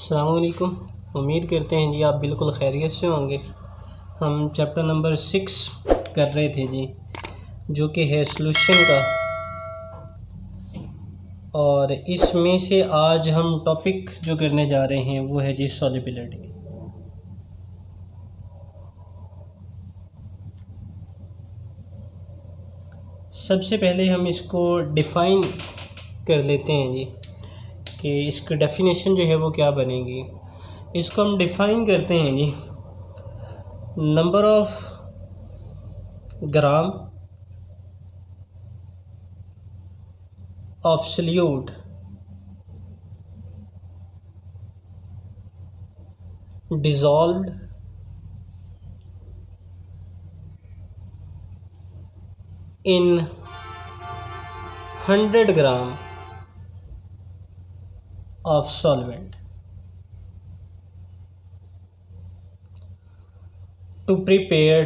अस्सलाम वालेकुम। उम्मीद करते हैं जी आप बिल्कुल खैरियत से होंगे। हम चैप्टर नंबर 6 कर रहे थे जी, जो कि है सॉल्यूशन का, और इसमें से आज हम टॉपिक जो करने जा रहे हैं वो है जी सॉल्युबिलिटी। सबसे पहले हम इसको डिफ़ाइन कर लेते हैं जी कि इसकी डेफिनेशन जो है वो क्या बनेगी। इसको हम डिफ़ाइन करते हैं जी, number of gram of solute dissolved in 100 gram of solvent to prepare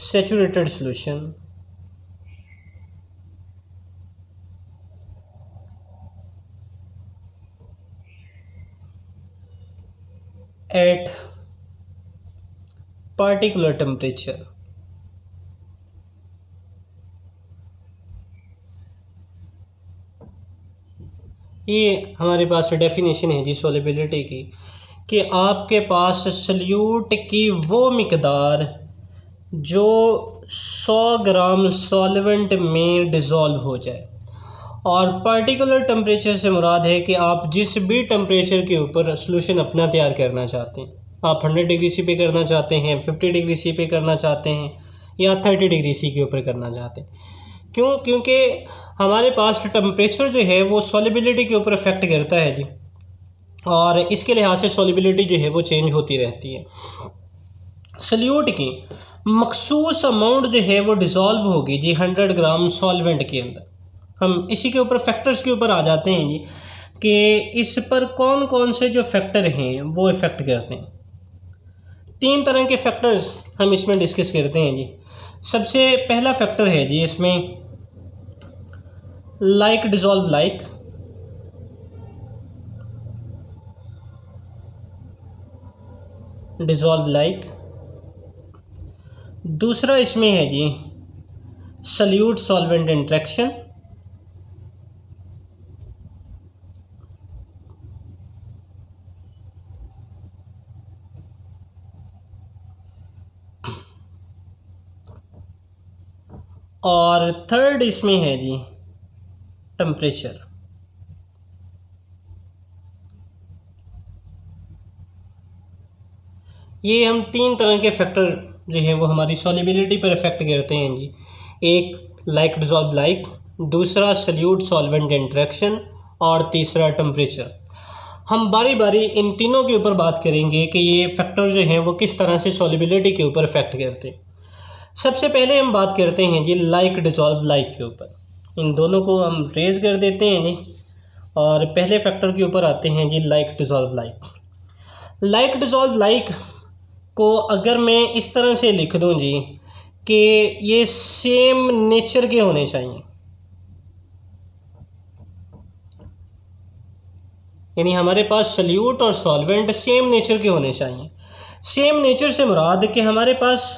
saturated solution at particular temperature। ये हमारे पास डेफिनेशन है जी सॉल्युबिलिटी की, कि आपके पास सॉल्यूट की वो मिकदार जो 100 ग्राम सॉल्वेंट में डिज़ोल्व हो जाए, और पार्टिकुलर टेम्परेचर से मुराद है कि आप जिस भी टेम्परेचर के ऊपर सॉल्यूशन अपना तैयार करना चाहते हैं, आप 100 डिग्री सी पे करना चाहते हैं, 50 डिग्री सी पे करना चाहते हैं, या 30 डिग्री सी के ऊपर करना चाहते हैं। क्योंकि हमारे पास टेम्परेचर जो है वो सॉल्युबिलिटी के ऊपर इफ़ेक्ट करता है जी, और इसके लिहाज से सॉल्युबिलिटी जो है वो चेंज होती रहती है। सॉल्यूट की मखसूस अमाउंट जो है वो डिज़ोल्व होगी जी 100 ग्राम सॉल्वेंट के अंदर। हम इसी के ऊपर फैक्टर्स के ऊपर आ जाते हैं जी, कि इस पर कौन कौन से जो फैक्टर हैं वो इफ़ेक्ट करते हैं। 3 तरह के फैक्टर्स हम इसमें डिस्कस करते हैं जी। सबसे पहला फैक्टर है जी इसमें like dissolve like, dissolve like. दूसरा इसमें है जी सॉल्यूट सॉल्वेंट इंटरेक्शन, और थर्ड इसमें है जी टेम्परेचर। ये हम 3 तरह के फैक्टर जो है वो हमारी सॉल्युबिलिटी पर इफ़ेक्ट करते हैं जी। एक लाइक डिज़ोल्व लाइक, दूसरा सॉल्यूट सॉल्वेंट इंटरेक्शन, और तीसरा टेम्परेचर। हम बारी बारी इन तीनों के ऊपर बात करेंगे कि ये फैक्टर जो हैं वो किस तरह से सॉल्युबिलिटी के ऊपर इफ़ेक्ट करते हैं। सबसे पहले हम बात करते हैं जी लाइक डिज़ोल्व लाइक के ऊपर। इन दोनों को हम रेज कर देते हैं जी, और पहले फैक्टर के ऊपर आते हैं जी like dissolve like. Like dissolve like को अगर मैं इस तरह से लिख दूं जी कि ये सेम नेचर के होने चाहिए, यानी हमारे पास सॉल्यूट और सॉल्वेंट सेम नेचर के होने चाहिए। सेम नेचर से मुराद कि हमारे पास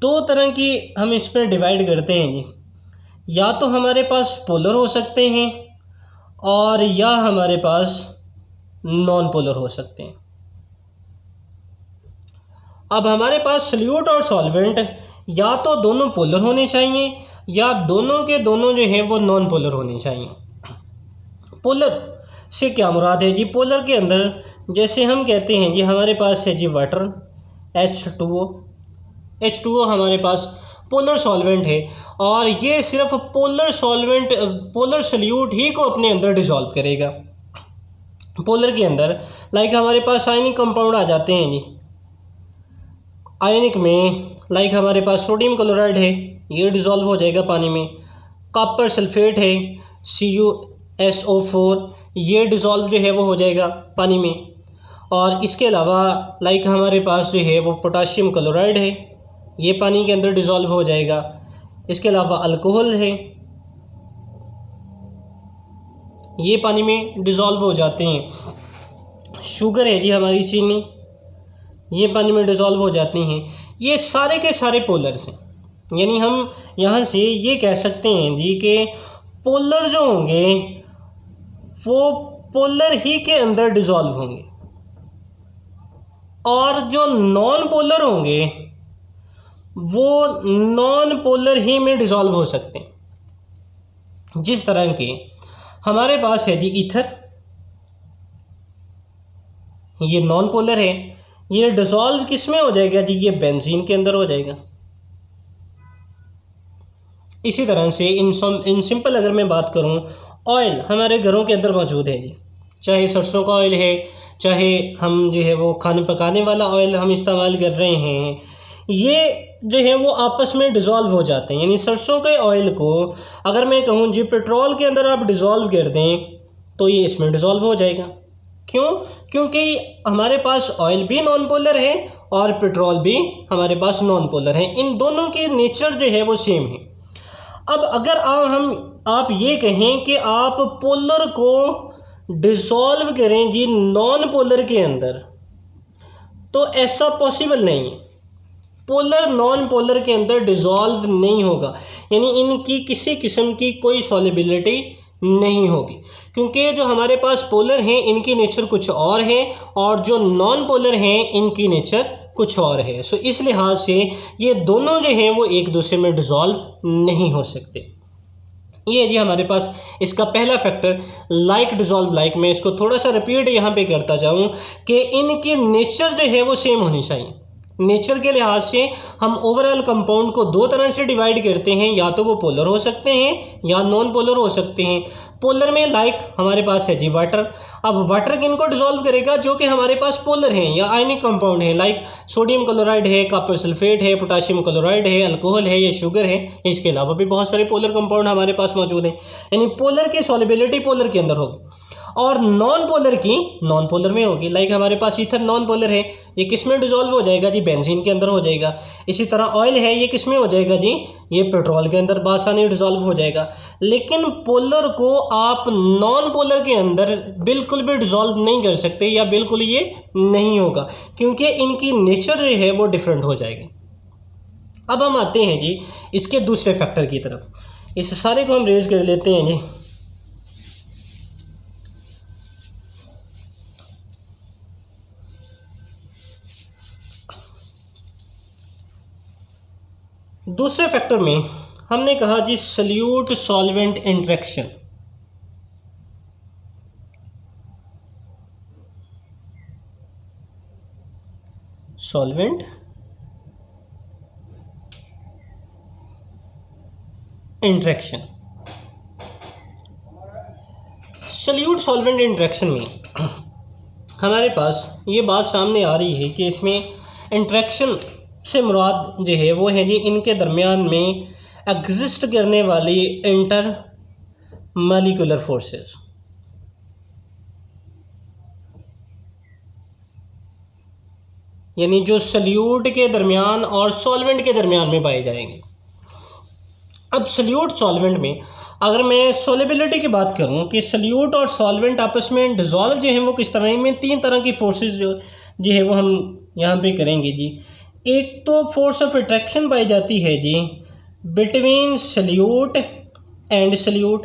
2 तरह की हम इसमें डिवाइड करते हैं जी, या तो हमारे पास पोलर हो सकते हैं और या हमारे पास नॉन पोलर हो सकते हैं। अब हमारे पास सॉल्यूट और सॉल्वेंट या तो दोनों पोलर होने चाहिए, या दोनों के दोनों जो हैं वो नॉन पोलर होने चाहिए। पोलर से क्या मुराद है जी? पोलर के अंदर जैसे हम कहते हैं जी हमारे पास है जी वाटर H2O। H2O हमारे पास पोलर सॉल्वेंट है, और ये सिर्फ पोलर सॉल्वेंट पोलर सॉल्यूट ही को अपने अंदर डिसॉल्व करेगा। पोलर के अंदर लाइक हमारे पास आयनिक कंपाउंड आ जाते हैं जी। आयनिक में लाइक हमारे पास सोडियम क्लोराइड है, ये डिसॉल्व हो जाएगा पानी में। कॉपर सल्फेट है CuSO4, ये डिसॉल्व जो है वो हो जाएगा पानी में। और इसके अलावा लाइक हमारे पास जो है वो पोटाशियम क्लोराइड है, ये पानी के अंदर डिसॉल्व हो जाएगा। इसके अलावा अल्कोहल है, ये पानी में डिज़ोल्व हो जाते हैं। शुगर है जी हमारी चीनी, ये पानी में डिज़ोल्व हो जाती हैं। ये सारे के सारे पोलर्स हैं, यानी हम यहाँ से ये कह सकते हैं जी कि पोलर जो होंगे वो पोलर ही के अंदर डिज़ोल्व होंगे, और जो नॉन पोलर होंगे वो नॉन पोलर ही में डिज़ोल्व हो सकते हैं। जिस तरह के हमारे पास है जी ईथर, ये नॉन पोलर है, ये डिज़ोल्व किस में हो जाएगा जी, ये बेंजीन के अंदर हो जाएगा। इसी तरह से इन सिंपल अगर मैं बात करूं, ऑयल हमारे घरों के अंदर मौजूद है जी, चाहे सरसों का ऑयल है, चाहे हम जो है वो खाने पकाने वाला ऑयल हम इस्तेमाल कर रहे हैं, ये जो है वो आपस में डिज़ोल्व हो जाते हैं। यानी सरसों के ऑयल को अगर मैं कहूँ जी पेट्रोल के अंदर आप डिज़ोल्व कर दें तो ये इसमें डिज़ोल्व हो जाएगा। क्यों? क्योंकि हमारे पास ऑयल भी नॉन पोलर है और पेट्रोल भी हमारे पास नॉन पोलर है, इन दोनों के नेचर जो है वो सेम है। अब अगर आप ये कहें कि आप पोलर को डिसॉल्व करें जी नॉन पोलर के अंदर, तो ऐसा पॉसिबल नहीं है। पोलर नॉन पोलर के अंदर डिसॉल्व नहीं होगा, यानी इनकी किसी किस्म की कोई सॉल्युबिलिटी नहीं होगी, क्योंकि जो हमारे पास पोलर हैं इनकी नेचर कुछ और है और जो नॉन पोलर हैं इनकी नेचर कुछ और है। सो इस लिहाज से ये दोनों जो हैं वो एक दूसरे में डिसॉल्व नहीं हो सकते। ये जी हमारे पास इसका पहला फैक्टर लाइक डिसॉल्व लाइक। मैं इसको थोड़ा सा रिपीट यहाँ पे करता जाऊँ कि इनकी नेचर जो है वो सेम होनी चाहिए। नेचर के लिहाज से हम ओवरऑल कंपाउंड को दो तरह से डिवाइड करते हैं, या तो वो पोलर हो सकते हैं या नॉन पोलर हो सकते हैं। पोलर में लाइक हमारे पास है जी वाटर। अब वाटर किनको डिसॉल्व करेगा, जो कि हमारे पास पोलर हैं या आयनिक कंपाउंड है, लाइक सोडियम क्लोराइड है, कॉपर सल्फेट है, पोटाशियम क्लोराइड है, अल्कोहल है, ये शुगर है। इसके अलावा भी बहुत सारे पोलर कंपाउंड हमारे पास मौजूद हैं, यानी पोलर की सॉल्युबिलिटी पोलर के अंदर होगी और नॉन पोलर की नॉन पोलर में होगी। लाइक हमारे पास ईथर नॉन पोलर है, ये किस में डिसॉल्व हो जाएगा जी, बेंजीन के अंदर हो जाएगा। इसी तरह ऑयल है, ये किस में हो जाएगा जी, ये पेट्रोल के अंदर बासानी डिसॉल्व हो जाएगा। लेकिन पोलर को आप नॉन पोलर के अंदर बिल्कुल भी डिसॉल्व नहीं कर सकते, या बिल्कुल ये नहीं होगा, क्योंकि इनकी नेचर जो है वो डिफरेंट हो जाएगी। अब हम आते हैं जी इसके दूसरे फैक्टर की तरफ। इस सारे को हम रेज कर लेते हैं जी। दूसरे फैक्टर में हमने कहा जी solute solvent interaction. Solvent interaction, solute solvent interaction में हमारे पास ये बात सामने आ रही है कि इसमें इंटरेक्शन से मुराद जो है वो है जी इनके दरमियान में एग्जिस्ट करने वाली इंटर मॉलिक्यूलर फोर्सेस, यानी जो सल्यूट के दरमियान और सॉल्वेंट के दरमियान में पाए जाएंगे। अब सल्यूट सॉल्वेंट में अगर मैं सॉल्युबिलिटी की बात करूं कि सल्यूट और सॉल्वेंट आपस में डिसॉल्व जो है वो किस तरह, में तीन तरह की फोर्सेस जो है वो हम यहाँ पे करेंगे जी। एक तो फोर्स ऑफ अट्रैक्शन पाई जाती है जी बिटवीन सल्यूट एंड सल्यूट,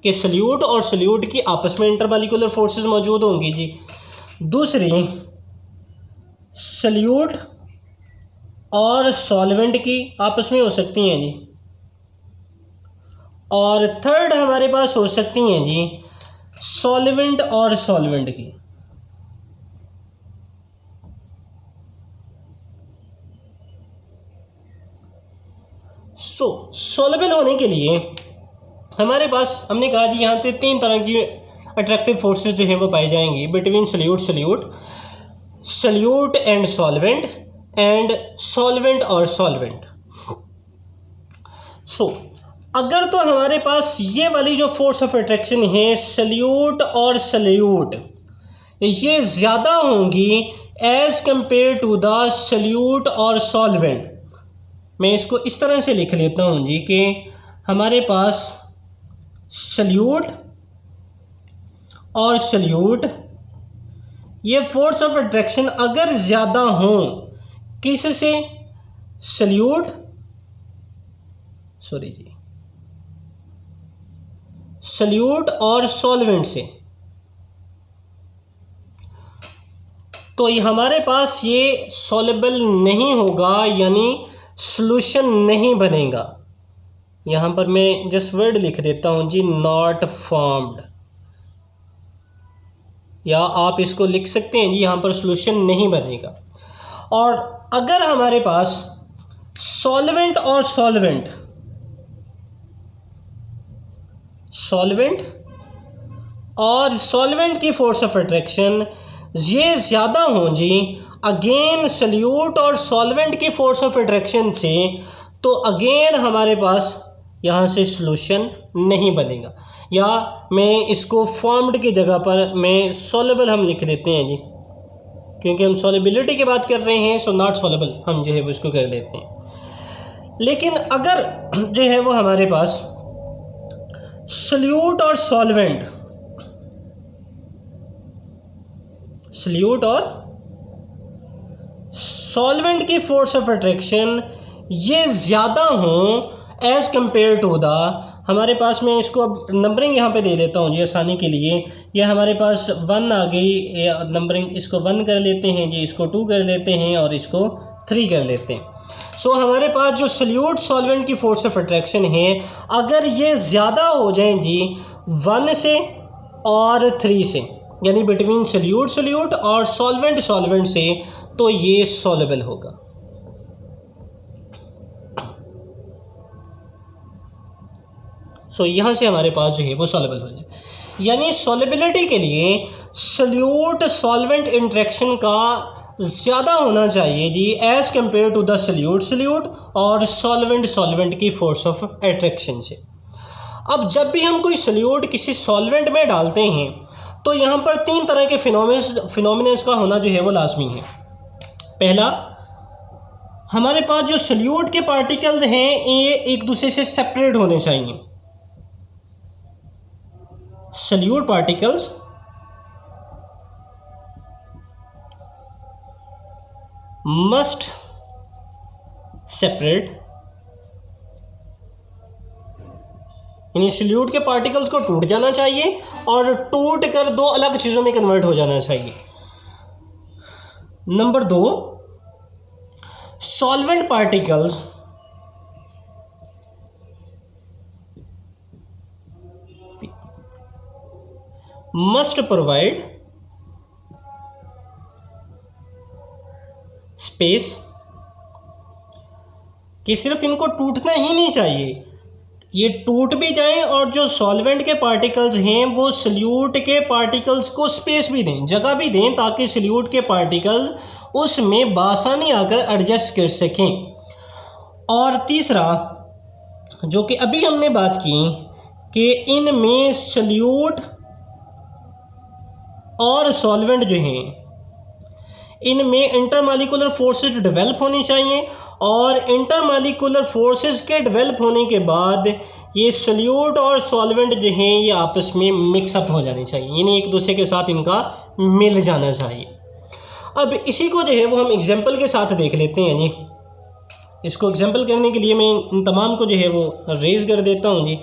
कि सल्यूट और सल्यूट की आपस में इंटरमॉलिक्यूलर फोर्सेस मौजूद होंगी जी। दूसरी सल्यूट और सॉल्वेंट की आपस में हो सकती हैं जी। और थर्ड हमारे पास हो सकती हैं जी सॉल्वेंट और सॉल्वेंट की। सॉल्युबल होने के लिए हमारे पास हमने कहा जी यहाँ पे तीन तरह की अट्रैक्टिव फोर्सेस जो हैं वो पाई जाएंगी between solute solute and solvent and solvent और सॉल्वेंट। अगर तो हमारे पास ये वाली जो फोर्स ऑफ अट्रैक्शन है सल्यूट और सल्यूट, ये ज़्यादा होंगी as compare to the solute और सॉल्वेंट। मैं इसको इस तरह से लिख लेता हूँ जी कि हमारे पास सल्यूट और सल्यूट, ये फोर्स ऑफ अट्रैक्शन अगर ज़्यादा हो किससे, सल्यूट सल्यूट और सॉल्वेंट से, तो ये हमारे पास ये सॉल्युबल नहीं होगा, यानी सॉल्यूशन नहीं बनेगा। यहाँ पर मैं जस्ट वर्ड लिख देता हूँ जी, नॉट फॉर्म्ड, या आप इसको लिख सकते हैं जी, यहाँ पर सॉल्यूशन नहीं बनेगा। और अगर हमारे पास सॉल्वेंट और सॉल्वेंट और सॉल्वेंट की फोर्स ऑफ अट्रैक्शन ये ज़्यादा हो जी, अगेन सल्यूट और सॉल्वेंट की फोर्स ऑफ अट्रैक्शन से, तो अगेन हमारे पास यहाँ से सॉल्यूशन नहीं बनेगा। या मैं इसको फॉर्म्ड की जगह पर मैं सॉल्युबल हम लिख लेते हैं जी, क्योंकि हम सॉल्युबिलिटी की बात कर रहे हैं, सो नॉट सॉल्युबल हम जो है वो इसको कर लेते हैं। लेकिन अगर जो है वो हमारे पास सल्यूट और सॉल्वेंट की फोर्स ऑफ अट्रैक्शन ये ज़्यादा हो एज कंपेयर टू द, हमारे पास मैं इसको अब नंबरिंग यहाँ पे दे लेता हूँ जी आसानी के लिए। ये हमारे पास 1 आ गई, नंबरिंग इसको 1 कर लेते हैं जी, इसको 2 कर लेते हैं और इसको 3 कर लेते हैं। सो हमारे पास जो सल्यूट सॉल्वेंट की फोर्स ऑफ अट्रैक्शन है, अगर ये ज़्यादा हो जाए जी 1 से और 3 से, यानी बिटवीन सल्यूट और सॉल्वेंट से, तो ये सॉल्युबल होगा। सो यहाँ से हमारे पास जो है वो सॉल्युबल हो जाए, यानी सॉल्युबिलिटी के लिए सल्यूट सॉल्वेंट इंटरेक्शन का ज़्यादा होना चाहिए जी as compare to the solute और सॉल्वेंट की फोर्स ऑफ अट्रैक्शन से। अब जब भी हम कोई सल्यूट किसी सॉल्वेंट में डालते हैं, तो यहाँ पर 3 तरह के फिनोमिनस का होना जो है वो लाजमी है। पहला, हमारे पास जो सल्यूट के पार्टिकल्स हैं ये एक दूसरे से सेपरेट होने चाहिए। सल्यूट पार्टिकल्स मस्ट सेपरेट, यानी सल्यूट के पार्टिकल्स को टूट जाना चाहिए और टूट कर 2 अलग चीज़ों में कन्वर्ट हो जाना चाहिए। Number 2, solvent particles must provide space, कि सिर्फ इनको टूटना ही नहीं चाहिए, ये टूट भी जाएं और जो सॉल्वेंट के पार्टिकल्स हैं वो सल्यूट के पार्टिकल्स को स्पेस भी दें, जगह भी दें, ताकि सल्यूट के पार्टिकल्स उसमें बासानी आकर एडजस्ट कर सकें। और तीसरा, जो कि अभी हमने बात की कि इनमें सल्यूट और सॉल्वेंट जो हैं इनमें इंटरमॉलिक्यूलर फोर्सेस डेवलप होनी चाहिए, और इंटरमॉलिक्यूलर फोर्सेस के डेवलप होने के बाद ये सल्यूट और सॉल्वेंट जो हैं ये आपस में मिक्सअप हो जाने चाहिए, यानी एक दूसरे के साथ इनका मिल जाना चाहिए। अब इसी को जो है वो हम एग्जांपल के साथ देख लेते हैं जी। इसको एग्जांपल करने के लिए मैं इन तमाम को जो है वो रेज कर देता हूँ जी।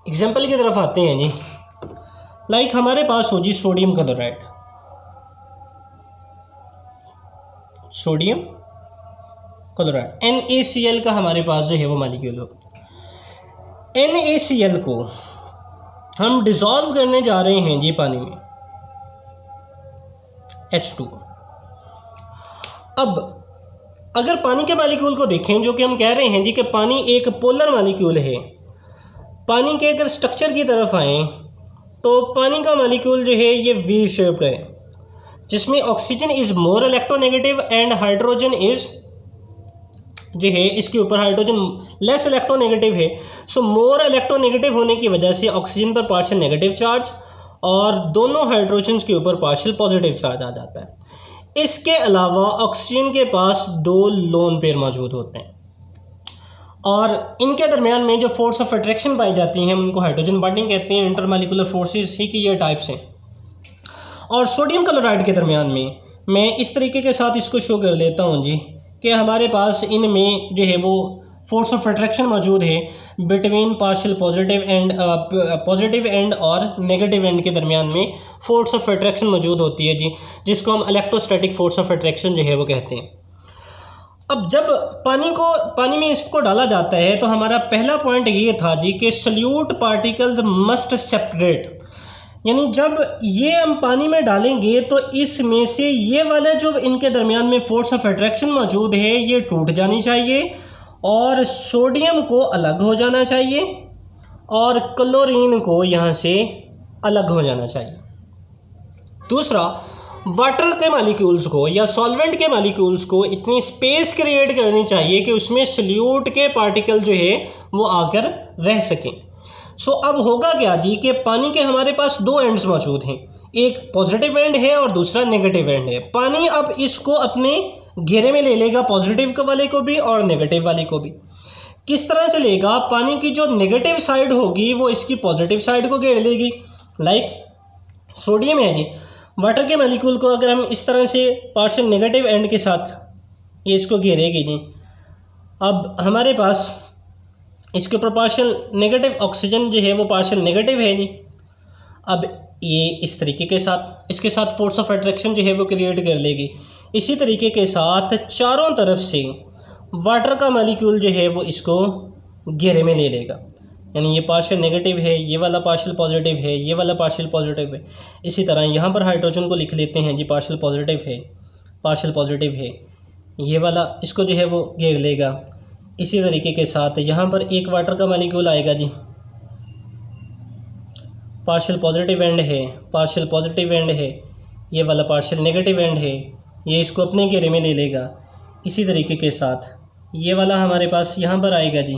एग्जाम्पल की तरफ आते हैं जी। लाइक हमारे पास हो जी सोडियम क्लोराइड, NaCl का हमारे पास जो है वो मॉलिक्यूल हो। NaCl को हम डिसॉल्व करने जा रहे हैं जी पानी में, H2। अब अगर पानी के मॉलिक्यूल को देखें, जो कि हम कह रहे हैं जी कि पानी एक पोलर मॉलिक्यूल है, पानी के अगर स्ट्रक्चर की तरफ आएँ तो पानी का मॉलिक्यूल जो है ये वी शेप्ड है, जिसमें oxygen is more electronegative and hydrogen is जो है इसके ऊपर हाइड्रोजन लेस इलेक्ट्रोनेगेटिव है। सो मोर इलेक्ट्रोनेगेटिव होने की वजह से ऑक्सीजन पर पार्शियल नेगेटिव चार्ज और दोनों हाइड्रोजन के ऊपर पार्शियल पॉजिटिव चार्ज आ जाता है। इसके अलावा ऑक्सीजन के पास 2 लोन पेयर मौजूद होते हैं और इनके दरमियान में जो फोर्स ऑफ अट्रैक्शन पाई जाती हैं उनको हाइड्रोजन बॉन्डिंग कहते हैं। इंटरमॉलिक्यूलर फोर्सेस ही की ये टाइप्स हैं। और सोडियम क्लोराइड के दरमियान में मैं इस तरीके के साथ इसको शो कर लेता हूँ जी कि हमारे पास इनमें जो है वो फोर्स ऑफ अट्रैक्शन मौजूद है बिटवीन पार्शियल पॉजिटिव एंड और नेगेटिव एंड के दरमियान में फोर्स ऑफ अट्रैक्शन मौजूद होती है जी, जिसको हम इलेक्ट्रोस्टैटिक फोर्स ऑफ अट्रैक्शन जो है वो कहते हैं। अब जब पानी में इसको डाला जाता है तो हमारा पहला पॉइंट ये था जी कि सल्यूट पार्टिकल्स मस्ट सेपरेट, यानी जब ये हम पानी में डालेंगे तो इसमें से ये वाला जो इनके दरमियान में फोर्स ऑफ अट्रैक्शन मौजूद है ये टूट जानी चाहिए और सोडियम को अलग हो जाना चाहिए और क्लोरीन को यहाँ से अलग हो जाना चाहिए। दूसरा, वाटर के मॉलिक्यूल्स को या सॉल्वेंट के मॉलिक्यूल्स को इतनी स्पेस क्रिएट करनी चाहिए कि उसमें सल्यूट के पार्टिकल जो है वो आकर रह सकें। सो अब होगा क्या जी कि पानी के हमारे पास 2 एंड्स मौजूद हैं, एक पॉजिटिव एंड है और दूसरा नेगेटिव एंड है। पानी अब इसको अपने घेरे में ले लेगा, पॉजिटिव वाले को भी और नेगेटिव वाले को भी। किस तरह से लेगा? पानी की जो नेगेटिव साइड होगी वो इसकी पॉजिटिव साइड को घेर लेगी। लाइक सोडियम है जी, वाटर के मॉलिक्यूल को अगर हम इस तरह से पार्शियल नेगेटिव एंड के साथ ये इसको घेरेगी जी, अब हमारे पास इसके ऊपर पार्शियल नेगेटिव ऑक्सीजन जो है वो पार्शियल नेगेटिव है जी। अब ये इस तरीके के साथ इसके साथ फोर्स ऑफ अट्रैक्शन जो है वो क्रिएट कर लेगी। इसी तरीके के साथ चारों तरफ से वाटर का मॉलिक्यूल जो है वो इसको घेरे में ले लेगा, यानी ये पार्शियल नेगेटिव है, ये वाला पार्शियल पॉजिटिव है, ये वाला पार्शियल पॉजिटिव है। इसी तरह यहाँ पर हाइड्रोजन को लिख लेते हैं जी, पार्शियल पॉजिटिव है, पार्शियल पॉजिटिव है, ये वाला इसको जो है वो घेर लेगा। इसी तरीके के साथ यहाँ पर एक वाटर का मॉलिक्यूल आएगा जी, पार्शियल पॉजिटिव एंड है, पार्शियल पॉजिटिव एंड है, ये वाला पार्शियल नेगेटिव एंड है, ये इसको अपने घेरे में ले लेगा। इसी तरीके के साथ ये वाला हमारे पास यहाँ पर आएगा जी,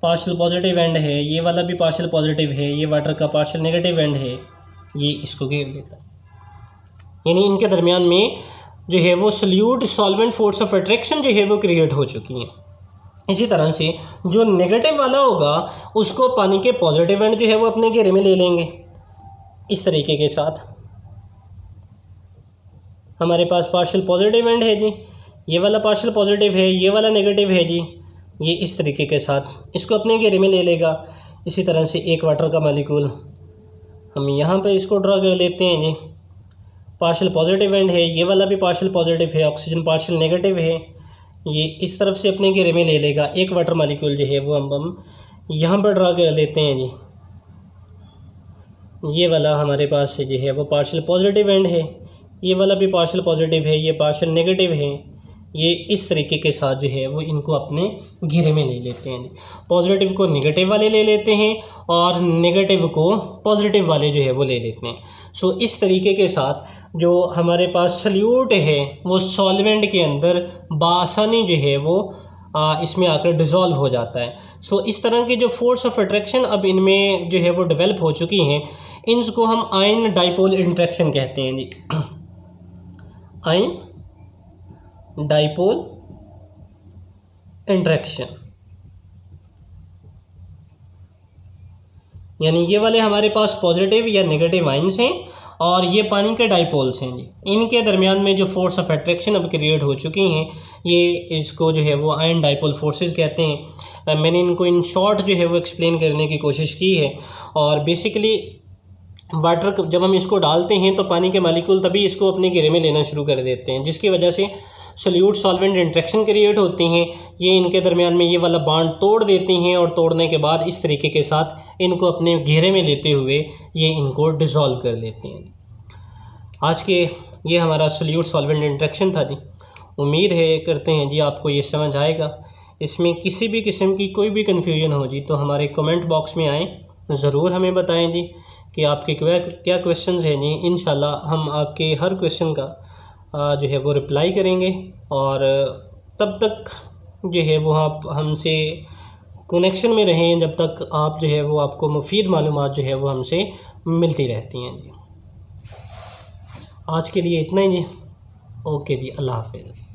पार्शियल पॉजिटिव एंड है, ये वाला भी पार्शियल पॉजिटिव है, ये वाटर का पार्शियल नेगेटिव एंड है, ये इसको घेर लेता है। यानी इनके दरमियान में जो है वो solute solvent force of attraction जो है वो क्रिएट हो चुकी हैं। इसी तरह से जो नेगेटिव वाला होगा उसको पानी के पॉजिटिव एंड जो है वो अपने घेरे में ले लेंगे। इस तरीके के साथ हमारे पास पार्शियल पॉजिटिव एंड है जी, ये वाला पार्शियल पॉजिटिव है, ये वाला नेगेटिव है जी, ये इस तरीके के साथ इसको अपने घेरे में ले लेगा। इसी तरह से एक वाटर का मॉलिक्यूल हम यहाँ पे इसको ड्रा कर लेते हैं जी, पार्शियल पॉजिटिव एंड है, ये वाला भी पार्शियल पॉजिटिव है, ऑक्सीजन पार्शियल नेगेटिव है, ये इस तरफ से अपने घेरे में ले लेगा। एक वाटर मॉलिक्यूल जो है वो हम यहाँ पर ड्रा कर लेते हैं जी, ये वाला हमारे पास जो है वो पार्शियल पॉजिटिव एंड है, ये वाला भी पार्शियल पॉजिटिव है, ये पार्शियल नेगेटिव है, ये इस तरीके के साथ जो है वो इनको अपने घेरे में ले लेते हैं जी। पॉजिटिव को नेगेटिव वाले ले लेते हैं और नेगेटिव को पॉजिटिव वाले जो है वो ले लेते हैं। सो इस तरीके के साथ जो हमारे पास सल्यूट है वो सॉल्वेंट के अंदर बासानी जो है वो इसमें आकर डिज़ोल्व हो जाता है। सो इस तरह की जो फोर्स ऑफ अट्रैक्शन अब इनमें जो है वो डेवलप हो चुकी हैं, इनको हम आयन डाइपोल इंट्रैक्शन कहते हैं जी। आयन डाइपोल इंट्रैक्शन, यानी ये वाले हमारे पास पॉजिटिव या नेगेटिव आयन्स हैं और ये पानी के डाइपोल्स हैं जी। इनके दरमियान में जो फोर्स ऑफ अट्रैक्शन अब क्रिएट हो चुकी हैं, ये इसको जो है वो आयन डाइपोल फोर्सेस कहते हैं। मैंने इनको इन शॉर्ट जो है वो एक्सप्लेन करने की कोशिश की है। और बेसिकली वाटर जब हम इसको डालते हैं तो पानी के मॉलिक्यूल तभी इसको अपने घेरे में लेना शुरू कर देते हैं, जिसकी वजह से सल्यूट सॉल्वेंट इंट्रैक्शन क्रिएट होती हैं। ये इनके दरमियान में ये वाला बॉन्ड तोड़ देती हैं और तोड़ने के बाद इस तरीके के साथ इनको अपने घेरे में लेते हुए ये इनको डिज़ोल्व कर लेते हैं। आज के ये हमारा सल्यूट सॉल्वेंट इंट्रैक्शन था जी। उम्मीद है करते हैं जी आपको ये समझ आएगा। इसमें किसी भी किस्म की कोई भी कन्फ्यूजन हो जी तो हमारे कमेंट बॉक्स में आएँ, ज़रूर हमें बताएं जी कि आपके क्या क्वेश्चंस हैं जी। इंशाल्लाह हम आपके हर क्वेश्चन का जो है वो रिप्लाई करेंगे और तब तक जो है वो आप हमसे कनेक्शन में रहें जब तक आप जो है वो आपको मुफीद मालूमात जो है वो हमसे मिलती रहती हैं जी। आज के लिए इतना ही जी। ओके जी, अल्लाह हाफिज़।